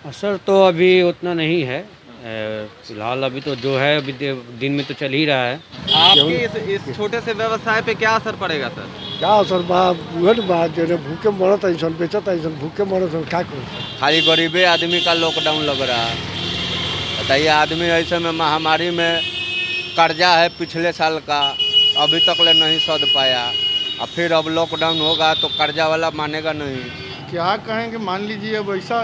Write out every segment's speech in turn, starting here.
असर तो अभी उतना नहीं है। फिलहाल अभी तो जो है अभी दिन में तो चल ही रहा है। आपके इस छोटे से व्यवसाय पे क्या असर पड़ेगा सर? क्या असर बा उहे न बा जो भूखे मरत ऐसन बेचत ऐसन भूखे मरत क्या करो। खाली गरीबे आदमी का लॉकडाउन लग रहा है। बताइए, आदमी ऐसे में महामारी में कर्जा है पिछले साल का, अभी तक ले नहीं सद पाया। और फिर अब लॉकडाउन होगा तो कर्जा वाला मानेगा नहीं। क्या कहेंगे, मान लीजिए अब ऐसा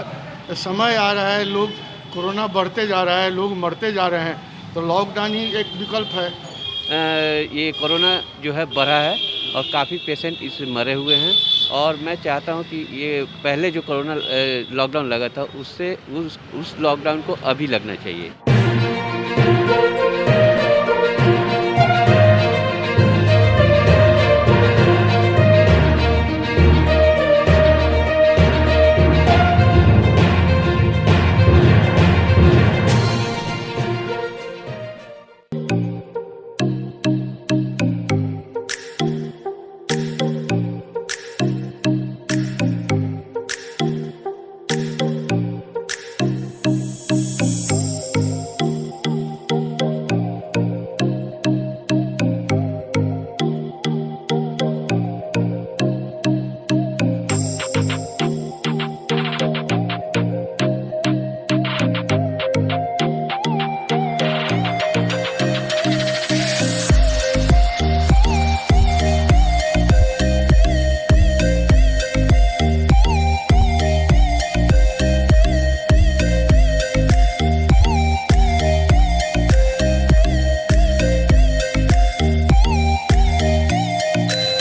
समय आ रहा है, लोग कोरोना बढ़ते जा रहा है, लोग मरते जा रहे हैं, तो लॉकडाउन ही एक विकल्प है। ये कोरोना जो है बढ़ा है और काफ़ी पेशेंट इससे मरे हुए हैं। और मैं चाहता हूं कि ये पहले जो कोरोना लॉकडाउन लगा था उससे उस लॉकडाउन को अभी लगना चाहिए।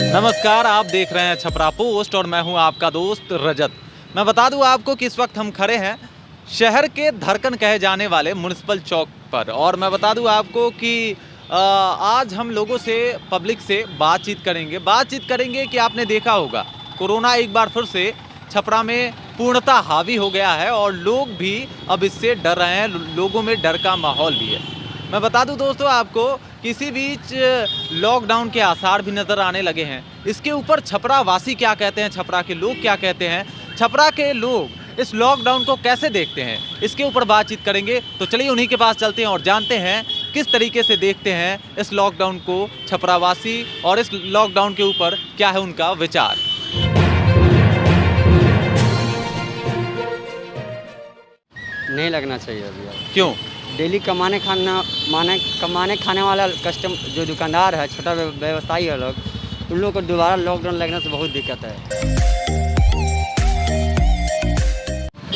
नमस्कार, आप देख रहे हैं छपरा पोस्ट और मैं हूं आपका दोस्त रजत। मैं बता दूं आपको कि इस वक्त हम खड़े हैं शहर के धड़कन कहे जाने वाले म्युनिसिपल चौक पर। और मैं बता दूं आपको कि आज हम लोगों से, पब्लिक से बातचीत करेंगे कि आपने देखा होगा कोरोना एक बार फिर से छपरा में पूर्णतः हावी हो गया है और लोग भी अब इससे डर रहे हैं, लोगों में डर का माहौल भी है। मैं बता दूं दोस्तों आपको, किसी बीच लॉकडाउन के आसार भी नज़र आने लगे हैं। इसके ऊपर छपरा वासी क्या कहते हैं, छपरा के लोग क्या कहते हैं, छपरा के लोग इस लॉकडाउन को कैसे देखते हैं, इसके ऊपर बातचीत करेंगे। तो चलिए उन्हीं के पास चलते हैं और जानते हैं किस तरीके से देखते हैं इस लॉकडाउन को छपरा वासी और इस लॉकडाउन के ऊपर क्या है उनका विचार। नहीं लगना चाहिए अभी। क्यों? डेली कमाने खाने वाला जो दुकानदार है, छोटा व्यवसायी है लोग, उन लोगों को दोबारा लॉकडाउन लगने से बहुत दिक्कत है।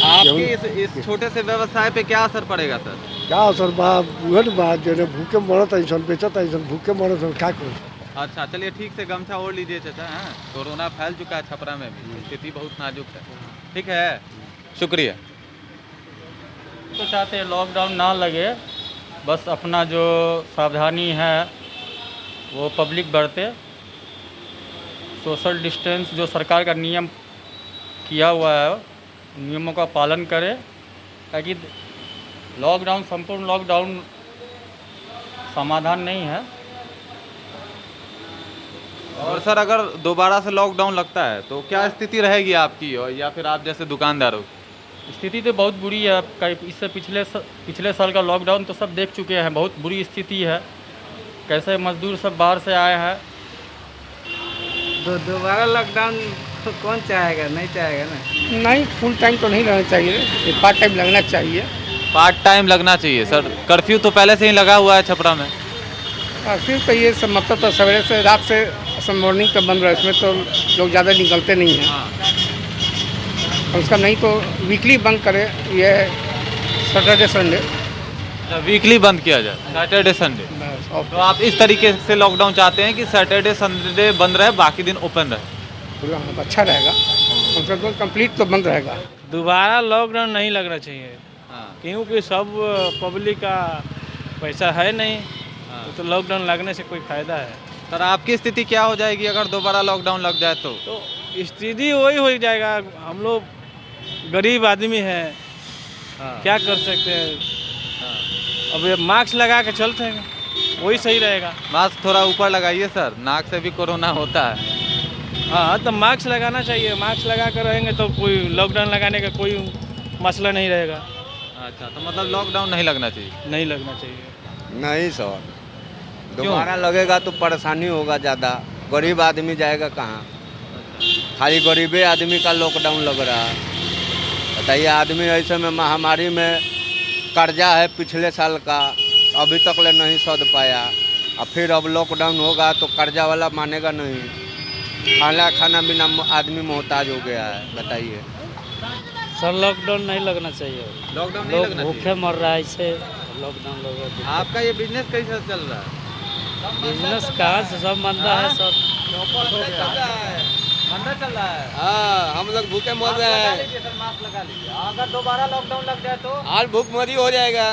आपके इस छोटे से व्यवसाय पे क्या असर पड़ेगा सर? क्या असर बा उहे न बा जो भूखे मरत ऐसन बेचत ऐसन भूखे मरत क्या करो। अच्छा, चलिए ठीक से गमछा ओढ़ लीजिए चाचा। हाँ, कोरोना फैल चुका है छपरा में भी, स्थिति बहुत नाजुक है। ठीक है, शुक्रिया। तो चाहते हैं लॉकडाउन ना लगे, बस अपना जो सावधानी है वो पब्लिक बरते, सोशल डिस्टेंस जो सरकार का नियम किया हुआ है नियमों का पालन करें, ताकि लॉकडाउन, संपूर्ण लॉकडाउन समाधान नहीं है। और सर, अगर दोबारा से लॉकडाउन लगता है तो क्या स्थिति रहेगी आपकी और या फिर आप जैसे दुकानदारों? स्थिति तो बहुत बुरी है। इससे पिछले साल का लॉकडाउन तो सब देख चुके हैं, बहुत बुरी स्थिति है। कैसे मजदूर सब बाहर से आए हैं। दोबारा लॉकडाउन कौन चाहेगा, नहीं चाहेगा ना। नहीं, फुल टाइम तो नहीं लगना चाहिए, ये पार्ट टाइम लगना चाहिए। पार्ट टाइम लगना चाहिए सर। कर्फ्यू तो पहले से ही लगा हुआ है छपरा में। फिर तो ये सब मतलब तो सवेरे से रात से मॉर्निंग तक बंद रहा है, इसमें तो लोग ज़्यादा निकलते नहीं हैं। उसका नहीं तो वीकली बंद करे, ये सैटरडे संडे। वीकली बंद किया जाए, सैटरडे संडे। तो आप इस तरीके से लॉकडाउन चाहते हैं कि सैटरडे संडे बंद रहे, बाकी दिन ओपन रहे? अच्छा रहेगा, कम से कम कंप्लीट तो बंद रहेगा। दोबारा लॉकडाउन नहीं लगना चाहिए। क्योंकि सब पब्लिक का पैसा है नहीं, तो लॉकडाउन लगने से कोई फ़ायदा है। सर, आपकी स्थिति क्या हो जाएगी अगर दोबारा लॉकडाउन लग जाए तो? स्थिति वही हो जाएगा, हम लोग गरीब आदमी हैं, क्या कर सकते हैं। अब ये मास्क लगा के चलते हैं, वही सही रहेगा। मास्क थोड़ा ऊपर लगाइए सर, नाक से भी कोरोना होता है। हाँ, तो मास्क लगाना चाहिए। मास्क लगा कर रहेंगे तो कोई लॉकडाउन लगाने का कोई मसला नहीं रहेगा। अच्छा, तो मतलब लॉकडाउन नहीं लगना चाहिए। नहीं लगना चाहिए। नहीं सर, दोबारा लगेगा तो परेशानी होगा ज़्यादा। गरीब आदमी जाएगा कहाँ? खाली गरीबे आदमी का लॉकडाउन लग रहा है। बताइए, आदमी ऐसे में महामारी में कर्जा है पिछले साल का, अभी तक ले नहीं सद पाया। और फिर अब लॉकडाउन होगा तो कर्जा वाला मानेगा नहीं। खाना बिना आदमी मोहताज हो गया है। बताइए सर, लॉकडाउन नहीं लगना चाहिए। लॉकडाउन नहीं लोग लगना भूखे चाहिए। मर रहा है इससे, लॉकडाउन लगा। आपका ये बिजनेस कैसे चल रहा है? बिजनेस कहाँ से सब मंदा है सर। मंदा चल रहा है। हाँ, हम लोग भूखे मर रहे हैं। मास्क लगा लीजिए। अगर दोबारा लॉकडाउन लग जाए तो और भूखमरी हो जाएगा।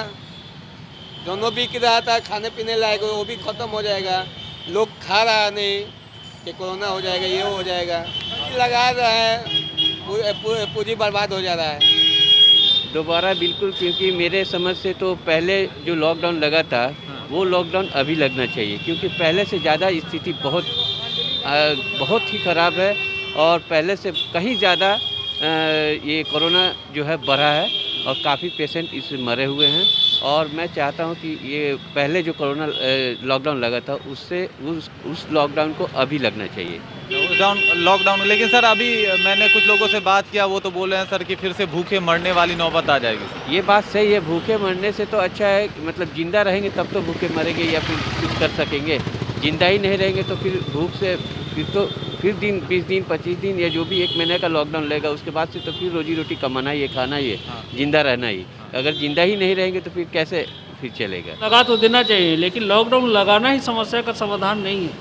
दोनों बिक रहा था, खाने पीने लायक वो भी खत्म हो जाएगा। लोग खा रहा नहीं कि कोरोना हो जाएगा, ये हो जाएगा। लगा रहा है, पूरी बर्बाद हो जा रहा है। दोबारा बिल्कुल, क्योंकि मेरे समझ से तो पहले जो लॉकडाउन लगा था वो लॉकडाउन अभी लगना चाहिए, क्योंकि पहले से ज़्यादा स्थिति बहुत ही ख़राब है और पहले से कहीं ज़्यादा ये कोरोना जो है बढ़ा है और काफ़ी पेशेंट इससे मरे हुए हैं। और मैं चाहता हूं कि ये पहले जो कोरोना लॉकडाउन लगा था उससे उस लॉकडाउन को अभी लगना चाहिए। लॉकडाउन। लेकिन सर, अभी मैंने कुछ लोगों से बात किया, वो तो बोल रहे हैं सर कि फिर से भूखे मरने वाली नौबत आ जाएगी। ये बात सही है, भूखे मरने से तो अच्छा है, मतलब जिंदा रहेंगे तब तो भूखे मरेंगे या फिर कुछ कर सकेंगे। जिंदा ही नहीं रहेंगे तो फिर भूख से फिर 20 दिन 25 दिन या जो भी 1 महीने का लॉकडाउन लगेगा, उसके बाद से तो फिर रोजी रोटी कमाना ही है, खाना ही है, जिंदा रहना ही। अगर जिंदा ही नहीं रहेंगे तो फिर कैसे फिर चलेगा? लगा तो देना चाहिए, लेकिन लॉकडाउन लगाना ही समस्या का समाधान नहीं है।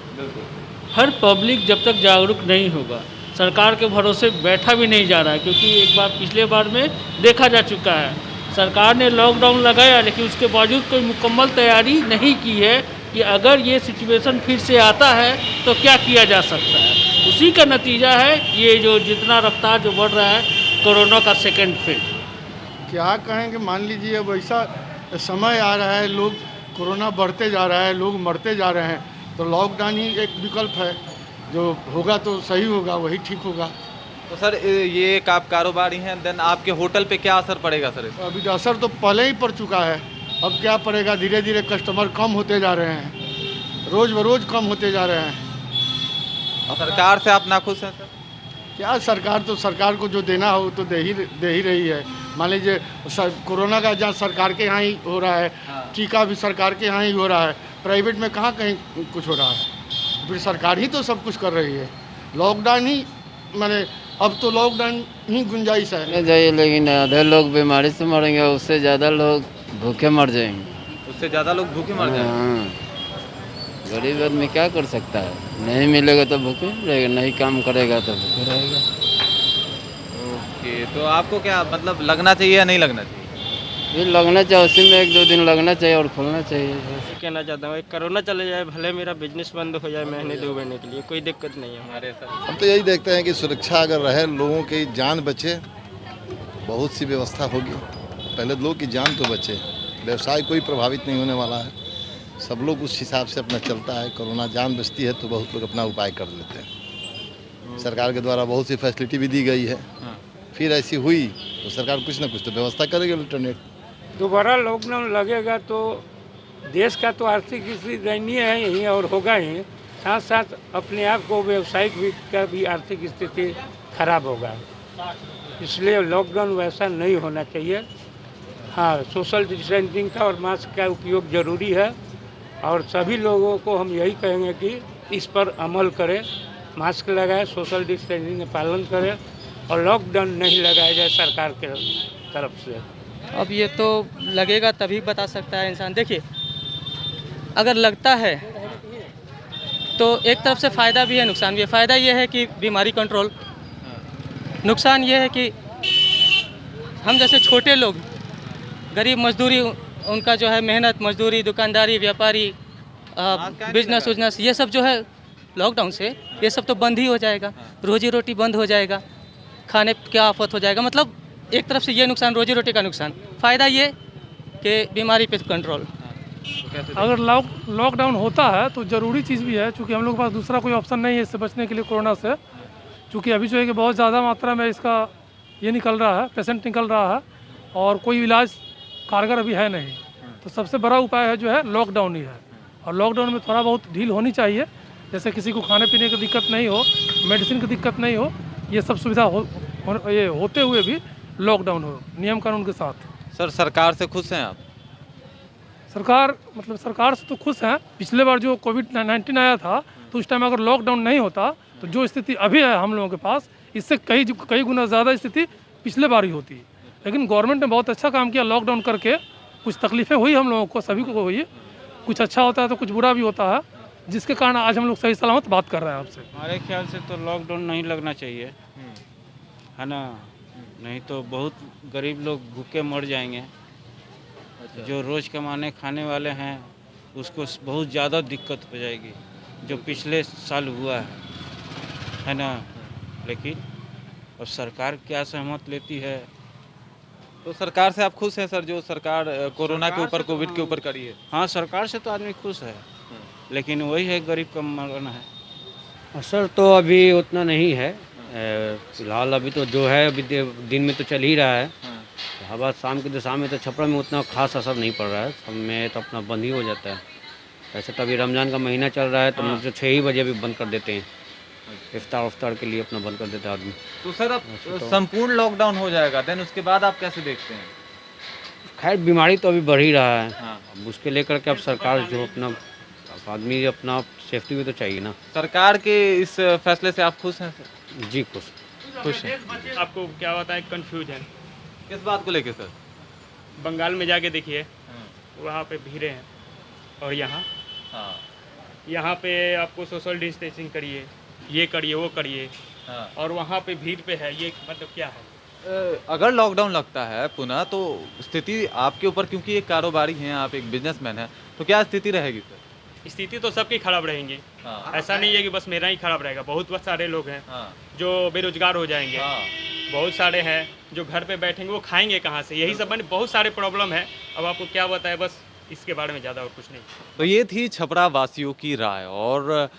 हर पब्लिक जब तक जागरूक नहीं होगा, सरकार के भरोसे बैठा भी नहीं जा रहा है, क्योंकि एक बार पिछले बार में देखा जा चुका है, सरकार ने लॉकडाउन लगाया लेकिन उसके बावजूद कोई मुकम्मल तैयारी नहीं की है कि अगर ये सिचुएशन फिर से आता है तो क्या किया जा सकता है। उसी का नतीजा है ये जो जितना रफ्तार जो बढ़ रहा है कोरोना का सेकेंड फेज। क्या कहें कि मान लीजिए अब ऐसा समय आ रहा है, लोग कोरोना बढ़ते जा रहा है, लोग मरते जा रहे हैं, तो लॉकडाउन ही एक विकल्प है। जो होगा तो सही होगा, वही ठीक होगा। तो सर, ये एक आप कारोबारी हैं, देन आपके होटल पे क्या असर पड़ेगा सर? अभी असर तो पहले ही पड़ चुका है, अब क्या पड़ेगा? धीरे धीरे कस्टमर कम होते जा रहे हैं, रोज़ बरोज़ कम होते जा रहे हैं। सरकार से आप नाखुश हैं सर? क्या सरकार, तो सरकार को जो देना हो तो दे ही रही है। मान लीजिए कोरोना का जांच सरकार के यहाँ ही हो रहा है, टीका भी सरकार के यहाँ ही हो रहा है, प्राइवेट में कहाँ कहीं कुछ हो रहा है। फिर सरकार ही तो सब कुछ कर रही है। लॉकडाउन ही मैंने अब तो लॉकडाउन ही गुंजाइश है। जाइए, लेकिन आधे लोग बीमारी से मरेंगे, उससे ज़्यादा लोग भूखे मर जाएंगे। उससे ज़्यादा लोग भूखे मर जाएंगे। गरीब आदमी क्या कर सकता है? नहीं मिलेगा तो भूखे रहेगा, नहीं काम करेगा तो भूखे रहेगा। ओके, तो आपको क्या मतलब लगना चाहिए या नहीं लगना चाहिए? ये लगना चाहिए, उसी में 1-2 दिन लगना चाहिए और खुलना चाहिए। कहना चाहता हूँ कोरोना चले जाए, भले मेरा बिजनेस बंद हो जाए महीने 2 महीने के लिए, कोई दिक्कत नहीं है हमारे साथ। हम तो यही देखते हैं कि सुरक्षा अगर रहे, लोगों की जान बचे, बहुत सी व्यवस्था होगी। पहले लोग की जान तो बचे, व्यवसाय कोई प्रभावित नहीं होने वाला है। सब लोग उस हिसाब से अपना चलता है। कोरोना जान बचती है तो बहुत लोग अपना उपाय कर लेते हैं। सरकार के द्वारा बहुत सी फैसिलिटी भी दी गई है। फिर ऐसी हुई तो सरकार कुछ ना कुछ तो व्यवस्था करेगी अल्टरनेट। दोबारा लॉकडाउन लगेगा तो देश का तो आर्थिक स्थिति दयनीय है यही और होगा ही, साथ साथ अपने आप को व्यवसायिक का भी आर्थिक स्थिति खराब होगा। इसलिए लॉकडाउन वैसा नहीं होना चाहिए। हाँ, सोशल डिस्टेंसिंग का और मास्क का उपयोग ज़रूरी है और सभी लोगों को हम यही कहेंगे कि इस पर अमल करें, मास्क लगाएं, सोशल डिस्टेंसिंग का पालन करें और लॉकडाउन नहीं लगाया जाए सरकार के तरफ से। अब ये तो लगेगा तभी बता सकता है इंसान। देखिए, अगर लगता है तो एक तरफ से फ़ायदा भी है, नुकसान भी है। फ़ायदा ये है कि बीमारी कंट्रोल, नुकसान ये है कि हम जैसे छोटे लोग, गरीब मजदूरी, उनका जो है मेहनत मजदूरी, दुकानदारी, व्यापारी, बिजनेस उजनेस, ये सब जो है लॉकडाउन से ये सब तो बंद ही हो जाएगा। रोजी रोटी बंद हो जाएगा, खाने क्या आफत हो जाएगा। मतलब एक तरफ से ये नुकसान, रोजी रोटी का नुकसान। फ़ायदा ये कि बीमारी पे कंट्रोल। अगर लॉकडाउन होता है तो ज़रूरी चीज़ भी है, चूँकि हम लोग के पास दूसरा कोई ऑप्शन नहीं है इससे बचने के लिए कोरोना से। चूँकि अभी जो है कि बहुत ज़्यादा मात्रा में इसका ये निकल रहा है, पेशेंट निकल रहा है, और कोई इलाज कारगर अभी है नहीं। तो सबसे बड़ा उपाय है जो है लॉकडाउन ही है, और लॉकडाउन में थोड़ा बहुत ढील होनी चाहिए, जैसे किसी को खाने पीने की दिक्कत नहीं हो, मेडिसिन की दिक्कत नहीं हो, ये सब सुविधा ये होते हुए भी लॉकडाउन हो नियम कानून के साथ। सर सरकार से खुश हैं आप? सरकार से तो खुश हैं। पिछले बार जो कोविड-19 आया था तो उस टाइम अगर लॉकडाउन नहीं होता तो जो स्थिति अभी है हम लोगों के पास, इससे कई गुना ज़्यादा स्थिति पिछले बार ही होती। लेकिन गवर्नमेंट ने बहुत अच्छा काम किया लॉकडाउन करके। कुछ तकलीफ़ें हुई हम लोगों को, सभी को हुई, कुछ अच्छा होता है तो कुछ बुरा भी होता है, जिसके कारण आज हम लोग सही सलामत बात कर रहे हैं आपसे। हमारे ख्याल से तो लॉकडाउन नहीं लगना चाहिए, है ना, नहीं तो बहुत गरीब लोग भूखे मर जाएंगे। जो रोज़ कमाने खाने वाले हैं उसको बहुत ज़्यादा दिक्कत हो जाएगी, जो पिछले साल हुआ है ना। लेकिन अब सरकार क्या सहमत लेती है। तो सरकार से आप खुश हैं सर, जो सरकार कोरोना के ऊपर, कोविड के ऊपर करी है? हाँ, सरकार से तो आदमी खुश है, लेकिन वही है गरीब का मरना है। असर तो अभी उतना नहीं है फिलहाल। अभी तो जो है अभी दिन में तो चल ही रहा है, हवा शाम की दिशा में तो छपरा में उतना खास असर नहीं पड़ रहा है, सब में तो अपना बंद ही हो जाता है। वैसे तो अभी रमज़ान का महीना चल रहा है तो हम 6 ही बजे भी बंद कर देते हैं, इफ्तार के लिए अपना बंद कर देता है आदमी। तो सर अब संपूर्ण लॉकडाउन हो जाएगा, देन उसके बाद आप कैसे देखते हैं? खैर बीमारी तो अभी बढ़ ही रहा है, अब उसके लेकर के अब सरकार जो अपना आदमी अपना सेफ्टी भी तो चाहिए ना। सरकार के इस फैसले से आप खुश हैं सर? जी खुश हैं। आपको क्या होता है कन्फ्यूजन किस बात को लेके सर? बंगाल में जाके देखिए, वहाँ पे भीड़ें हैं, और यहाँ पे आपको सोशल डिस्टेंसिंग करिए, ये करिए वो करिए, और वहाँ पे भीड़ पे है, ये मतलब क्या है? अगर लॉकडाउन लगता है पुनः तो स्थिति आपके ऊपर, क्योंकि एक कारोबारी हैं आप, एक बिजनेसमैन हैं, तो क्या स्थिति रहेगी सर? स्थिति तो सबकी खराब रहेंगी। ऐसा नहीं है कि बस मेरा ही खराब रहेगा, बहुत सारे लोग हैं जो बेरोजगार हो जाएंगे, बहुत सारे हैं जो घर पे बैठेंगे, वो खाएंगे कहाँ से, यही सब बहुत सारे प्रॉब्लम है। अब आपको क्या बताए, बस इसके बारे में ज़्यादा और कुछ नहीं। तो ये थी छपरा वासियों की राय, और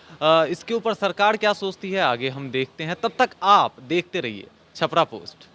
इसके ऊपर सरकार क्या सोचती है आगे हम देखते हैं। तब तक आप देखते रहिए छपरा पोस्ट।